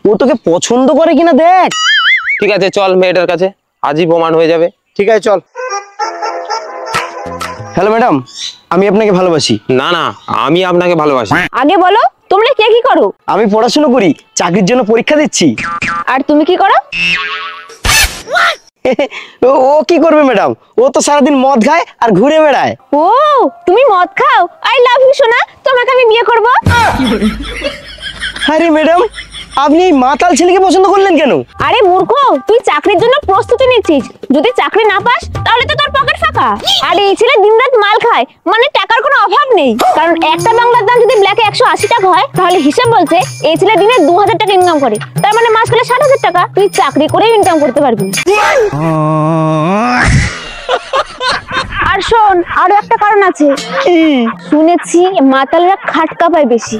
ও তোকে পছন্দ করে কিনা দেখ। ঠিক আছে চল মেয়েটার কাছে, আজই প্রমাণ হয়ে যাবে। ঠিক আছে চল। হ্যালো ম্যাডাম, আমি আপনাকে ভালোবাসি। না না, আমি আপনাকে ভালোবাসি। আগে বলো তোমরা কে কি করো? আমি পড়াশোনা করি, চাকরির জন্য পরীক্ষা দিচ্ছি। আর তুমি কি করো? ও কি করবে ম্যাডাম, ও তো সারাদিন মদ খায় আর ঘুরে বেড়ায়। ও তুমি মদ খাও? আই লাভ ইউ সোনা, তোমাকে আমি বিয়ে করব। আরে ম্যাডাম, আপনি এই মাতাল ছেলেকে পছন্দ করলেন কেন? আরে মূর্খ, তুই চাকরির জন্য প্রস্তুতি নিচ্ছিস, যদি চাকরি না পাস তাহলে তো তোর পকেট ফাঁকা। আর এই ছেলে দিনরাত মাল খায়, মানে টাকার কোনো অভাব নেই। কারণ একটা বাংলার দাম যদি ব্ল্যাকে 180 টাকা হয়, তাহলে হিসাব বলছে এই ছেলে দিনে 2000 টাকা ইনকাম করে, তার মানে মাস গেলে 60,000 টাকা তুই চাকরি করেই ইনকাম করতে পারবি। আর শোন, আরো একটা কারণ আছে, শুনেছি মাতালরা খাটকা পায় বেশি।